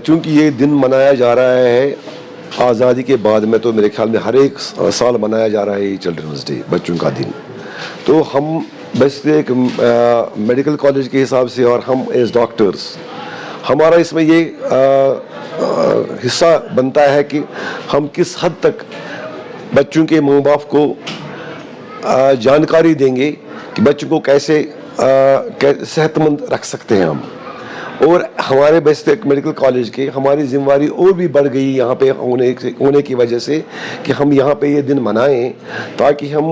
چونکہ یہ دن منایا جا رہا ہے آزادی کے بعد میں، تو میرے خیال میں ہر ایک سال منایا جا رہا ہے یہ چلڈرنس ڈے، بچوں کا دن. تو ہم بس ایک میڈیکل کالج کے حساب سے اور ہم ایز ڈاکٹرز، ہمارا اس میں یہ حصہ بنتا ہے کہ ہم کس حد تک بچوں کے ماں باپ کو جانکاری دیں گے کہ بچوں کو کیسے صحت مند رکھ سکتے ہیں ہم. اور ہمارے بیسٹ میڈیکل کالج کے ہماری ذمہ داری اور بھی بڑھ گئی یہاں پہ ہونے کی وجہ سے کہ ہم یہاں پہ یہ دن منائیں تاکہ ہم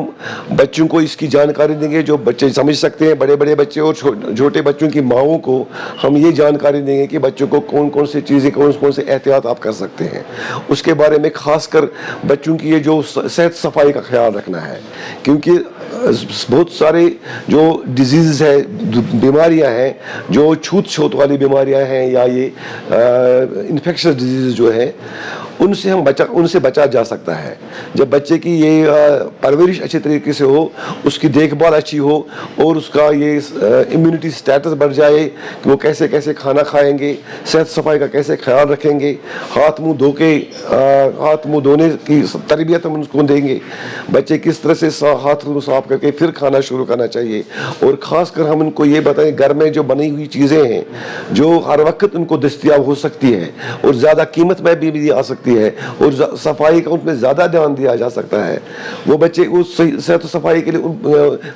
بچوں کو اس کی جانکاری دیں گے جو بچے سمجھ سکتے ہیں، بڑے بڑے بچے اور چھوٹے بچوں کی ماؤں کو ہم یہ جانکاری دیں گے کہ بچوں کو کون کون سی چیزیں، کون سے احتیاط آپ کر سکتے ہیں. اس کے بارے میں خاص کر بچوں کی یہ جو صحت صفائی کا خیال رکھنا ہے، کیونکہ بہت سارے جو ڈیزیز ہے، بیماریاں ہیں، جو چھوت والی بیماریاں ہیں یا یہ انفیکشس ڈیزیز جو ہے، ان سے بچا جا سکتا ہے جب بچے کی یہ پرورش اچھے طریقے سے ہو، اس کی دیکھ بھال اچھی ہو اور اس کا یہ امیونٹی سٹیٹس بڑھ جائے کہ وہ کیسے کیسے کھانا کھائیں گے، صحت صفائی کا کیسے خیال رکھیں گے، ہاتھ منہ دھونے کی تربیت ہم ان کو دیں گے، بچے کس طرح سے ہاتھ کو صاف کر کے پھر کھانا شروع کرنا چاہیے. اور خاص کر ہم ان کو یہ بتائیں گھر میں جو بنی ہوئی چیزیں ہیں جو ہر وقت ان کو دستیاب ہو سکتی ہے اور زیادہ قیمت میں بھی آ سکتی ہے اور صفائی کا ان میں زیادہ دھیان دیا جا سکتا ہے، وہ بچے اس صحت و صفائی کے لیے،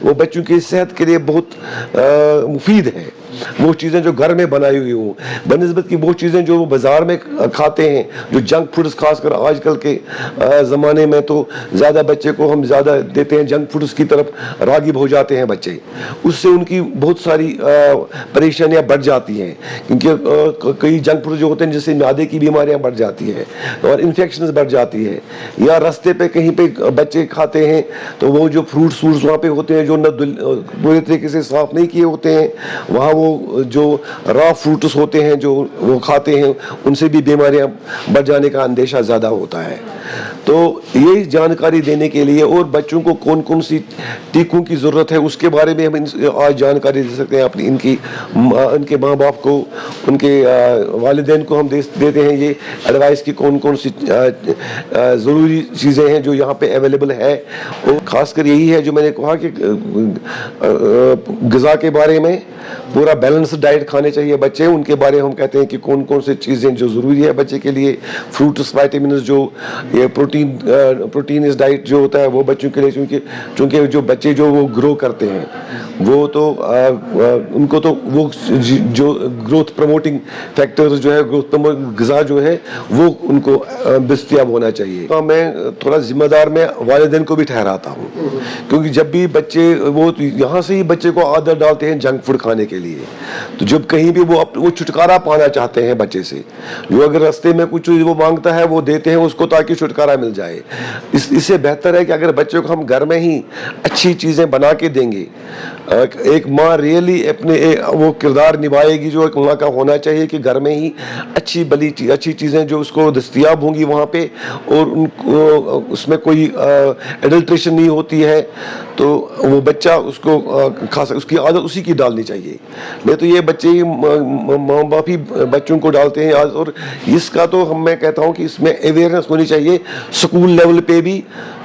وہ بچوں کی صحت کے لیے بہت مفید ہے. وہ چیزیں جو گھر میں بنائی ہوئی ہوں بنسبت کی وہ چیزیں جو وہ بازار میں کھاتے ہیں، جو جنک فوڈز، خاص کر آج کل کے زمانے میں تو زیادہ بچے کو ہم زیادہ دیتے ہیں جنک فوڈز کی طرف راغب ہو جاتے ہیں بچے. اس سے ان کی بہت ساری پریشانیاں بڑھ جاتی ہیں، کیونکہ کئی جنک فوڈ جو ہوتے ہیں جس سے معدے کی بیماریاں بڑھ جاتی ہیں اور انفیکشنز بڑھ جاتی ہے. یا راستے پہ کہیں پہ بچے کھاتے ہیں تو وہ جو فروٹس وہاں پہ ہوتے ہیں جو نہ پورے طریقے سے صاف نہیں کیے ہوتے ہیں، وہاں وہ جو را فروٹس ہوتے ہیں جو وہ کھاتے ہیں، ان سے بھی بیماریاں بڑھ جانے کا اندیشہ زیادہ ہوتا ہے. تو یہ جانکاری دینے کے لیے اور بچوں کو کون کون سی ٹیکوں کی ضرورت ہے اس کے بارے میں ہم آج جانکاری دے سکتے ہیں. اپنی ان کے ماں باپ کو، ان کے والدین کو ہم دیتے ہیں یہ ایڈوائس کی کون کون سی ضروری چیزیں ہیں جو یہاں پہ اویلیبل ہے. اور خاص کر یہی ہے جو میں نے کہا کہ غذا کے بارے میں پورا بیلنس ڈائٹ کھانے چاہیے بچے. ان کے بارے میں ہم کہتے ہیں کہ کون کون سے چیزیں جو ضروری ہے بچے کے لیے، فروٹس، وائٹامنز، جو یہ پروٹینز ڈائٹ جو ہوتا ہے وہ بچوں کے لیے، چونکہ جو بچے جو وہ گرو کرتے ہیں وہ تو ان کو تو وہ جو گروتھ پروموٹنگ فیکٹرز جو ہے، گروتھ غذا جو ہے وہ ان کو دستیاب ہونا چاہیے. میں تھوڑا ذمہ دار میں والدین کو بھی ٹھہراتا ہوں، کیونکہ جب بھی بچے وہ یہاں سے ہی بچے کو عادت ڈالتے ہیں جنک فوڈ کھانے کے لیے، تو جب کہیں بھی وہ چھٹکارا پانا چاہتے ہیں بچے سے، جو اگر راستے میں کچھ وہ مانگتا ہے وہ دیتے ہیں اس کو تاکہ چھٹکارا مل جائے. اس سے بہتر ہے کہ اگر بچوں کو ہم گھر میں ہی اچھی چیزیں بنا کے دیں گے، ایک ماں ریئلی اپنے وہ کردار نبھائے گی جو ایک ماں کا ہونا چاہیے کہ گھر میں ہی اچھی چیزیں جو اس کو دستیاب ہوں گی وہاں پہ، اور ان کو اس میں کوئی ایڈلٹریشن نہیں ہوتی ہے، تو وہ بچہ اس کو اس کی عادت اسی کی ڈالنی چاہیے. نہیں تو یہ بچے ماں باپ ہی بچوں کو ڈالتے ہیں. اور اس کا تو میں کہتا ہوں کہ اس میں اویئرنیس ہونی چاہیے سکول لیول پہ بھی،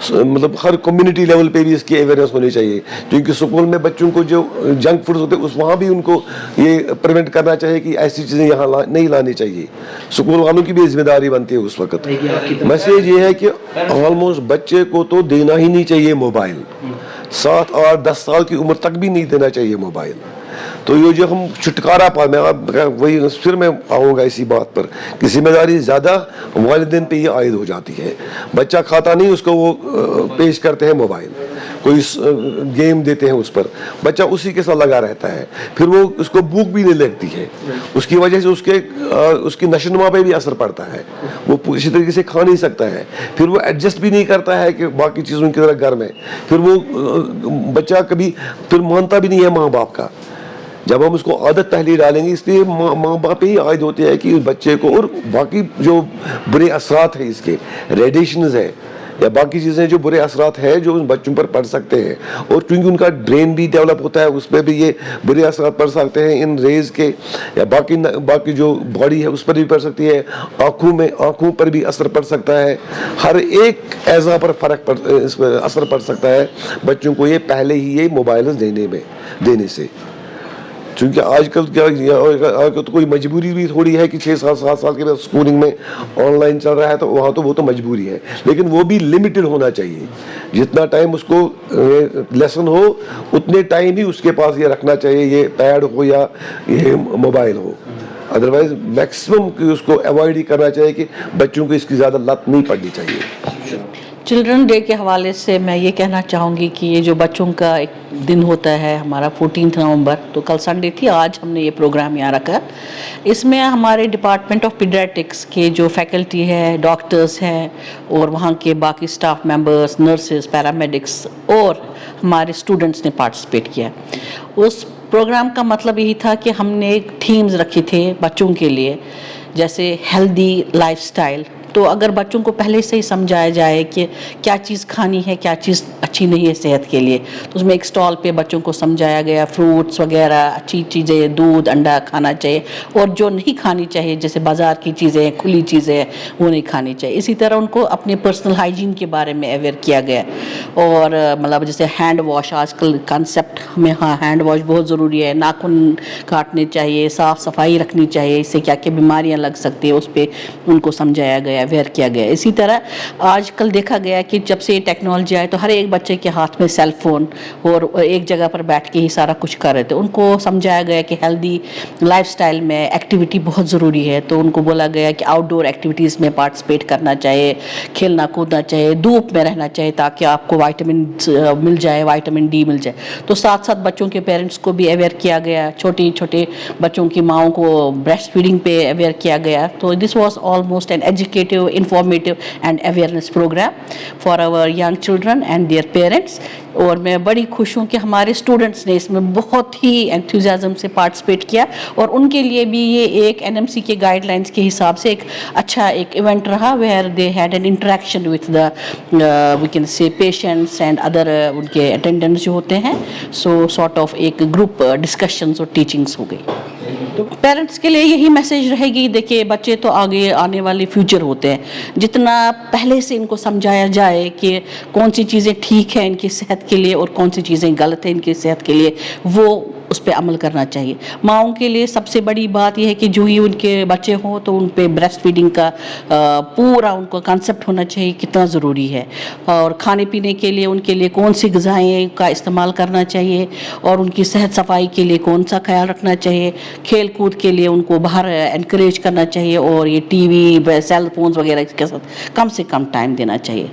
مطلب ہر کمیونٹی لیول پہ بھی اس کی اویئرنیس ہونی چاہیے. کیونکہ سکول میں بچوں کو جو جنک فوڈ ہوتے ہیں وہاں بھی ان کو یہ پریونٹ کرنا چاہیے کہ ایسی چیزیں یہاں نہیں لانی چاہیے. سکول والوں کی بھی ذمہ داری بنتی ہے اس وقت. میسیج یہ ہے کہ آلموسٹ بچے کو تو دینا ہی نہیں چاہیے موبائل. 7 8 10 سال کی عمر تک بھی نہیں دینا چاہیے موبائل. تو یہ جو ہم چھٹکارا پا، میں وہی پھر میں آؤں گا اسی بات پر کہ ذمہ داری زیادہ والدین پہ یہ عائد ہو جاتی ہے. بچہ کھاتا نہیں، اس کو وہ پیش کرتے ہیں موبائل، کوئی گیم دیتے ہیں اس پر، بچہ اسی کے ساتھ لگا رہتا ہے، پھر وہ اس کو بھوک بھی نہیں لگتی ہے، اس کی وجہ سے اس کی نشو نما پہ بھی اثر پڑتا ہے، وہ اسی طریقے سے کھا نہیں سکتا ہے، پھر وہ ایڈجسٹ بھی نہیں کرتا ہے کہ باقی چیزوں کی طرح گھر میں، پھر وہ بچہ کبھی پھر مانتا بھی نہیں ہے ماں باپ کا. جب ہم اس کو عادت پہلے ڈالیں گے، اس لیے ماں باپ ہی عائد ہوتے ہیں کہ بچے کو، اور باقی جو برے اثرات ہیں اس کے، ریڈیشنز ہے یا باقی چیزیں جو برے اثرات ہیں جو ان بچوں پر پڑ سکتے ہیں، اور کیونکہ ان کا برین بھی ڈیولپ ہوتا ہے، اس پہ بھی یہ برے اثرات پڑ سکتے ہیں ان ریز کے، یا باقی جو باڈی ہے اس پر بھی پڑ سکتی ہے، آنکھوں پر بھی اثر پڑ سکتا ہے، ہر ایک اعضاء پر اس پر اثر پڑ سکتا ہے بچوں کو یہ پہلے ہی یہ موبائل دینے سے. چونکہ آج کل تو کوئی مجبوری بھی تھوڑی ہے کہ 6-7 سال کے بعد اسکولنگ میں آن لائن چل رہا ہے، تو وہاں تو وہ تو مجبوری ہے، لیکن وہ بھی لمیٹڈ ہونا چاہیے. جتنا ٹائم اس کو لیسن ہو اتنے ٹائم ہی اس کے پاس یہ رکھنا چاہیے، یہ پیڈ ہو یا یہ موبائل ہو. ادروائز میکسیمم اس کو اوائڈ ہی کرنا چاہیے کہ بچوں کو اس کی زیادہ لت نہیں پڑنی چاہیے. چلڈرن ڈے کے حوالے سے میں یہ کہنا چاہوں گی کہ یہ جو بچوں کا ایک دن ہوتا ہے ہمارا 14 نومبر، تو کل سنڈے تھی، آج ہم نے یہ پروگرام یہاں رکھا. اس میں ہمارے ڈپارٹمنٹ آف پیڈیاٹرکس کے جو فیکلٹی ہے، ڈاکٹرز ہیں، اور وہاں کے باقی سٹاف ممبرز، نرسز، پیرامیڈکس اور ہمارے اسٹوڈنٹس نے پارٹیسپیٹ کیا. اس پروگرام کا مطلب یہی تھا کہ ہم نے ایک تھیمز رکھی تھے بچوں کے لیے، جیسے ہیلدی لائف سٹائل. تو اگر بچوں کو پہلے سے ہی سمجھایا جائے کہ کیا چیز کھانی ہے، کیا چیز اچھی نہیں ہے صحت کے لیے، تو اس میں ایک سٹال پہ بچوں کو سمجھایا گیا فروٹس وغیرہ، اچھی چیزیں، دودھ، انڈا کھانا چاہیے، اور جو نہیں کھانی چاہیے جیسے بازار کی چیزیں، کھلی چیزیں، وہ نہیں کھانی چاہیے. اسی طرح ان کو اپنے پرسنل ہائیجین کے بارے میں اویئر کیا گیا، اور مطلب جیسے ہینڈ واش، آج کل کنسیپٹ ہمیں، ہاں ہینڈ واش بہت ضروری ہے، ناخن کاٹنے چاہیے، صاف صفائی رکھنی چاہیے، اس سے کیا کیا بیماریاں لگ سکتی ہیں، اس پہ ان کو سمجھایا گیا، اویئر کیا گیا. اسی طرح آج کل دیکھا گیا کہ جب سے ٹیکنالوجی آئے تو ہر ایک بچے کے ہاتھ میں سیل فون، اور ایک جگہ پر بیٹھ کے ہی سارا کچھ کر رہے تھے. ان کو سمجھایا گیا کہ ہیلدی لائف سٹائل میں ایکٹیویٹی بہت ضروری ہے. تو ان کو بولا گیا کہ آؤٹ ڈور ایکٹیویٹیز میں پارٹیسپیٹ کرنا چاہیے، کھیلنا کودنا چاہیے، دھوپ میں رہنا چاہیے تاکہ آپ کو وائٹامن مل جائے، وائٹامن ڈی مل جائے. تو ساتھ ساتھ بچوں کے پیرنٹس کو بھی اویئر کیا گیا، چھوٹے بچوں کی ماؤں کو بریسٹ فیڈنگ پہ اویئر کیا گیا. تو this was almost an educative, informative and awareness programme for our young children and their parents. اور میں بڑی خوش ہوں کہ ہمارے اسٹوڈنٹس نے اس میں بہت ہی انتھوزیازم سے پارٹیسپیٹ کیا، اور ان کے لیے بھی یہ ایک NMC کے گائیڈ لائنس کے حساب سے ایک اچھا ایک ایونٹ رہا، where they had an interaction with the we can say patients and other ان کے اٹینڈنٹس جو ہوتے ہیں. سو سارٹ آف ایک گروپ ڈسکشنز اور ٹیچنگس ہو گئی. تو پیرنٹس کے لیے یہی میسج رہے گی، دیکھیے بچے تو آگے آنے والے فیوچر ہوتے ہیں، جتنا پہلے سے ان کو سمجھایا جائے کہ کون سی چیزیں ٹھیک ہیں ان کی صحت کے لیے اور کون سی چیزیں غلط ہیں ان کی صحت کے لیے، وہ اس پہ عمل کرنا چاہیے. ماؤں کے لیے سب سے بڑی بات یہ ہے کہ جو ہی ان کے بچے ہوں تو ان پہ بریسٹ فیڈنگ کا پورا ان کو کانسیپٹ ہونا چاہیے کتنا ضروری ہے، اور کھانے پینے کے لیے ان کے لیے کون سی غذائیں کا استعمال کرنا چاہیے، اور ان کی صحت صفائی کے لیے کون سا خیال رکھنا چاہیے. کھیل کود کے لیے ان کو باہر انکریج کرنا چاہیے، اور یہ ٹی وی، سیل فونز وغیرہ کے ساتھ کم سے کم ٹائم دینا چاہیے.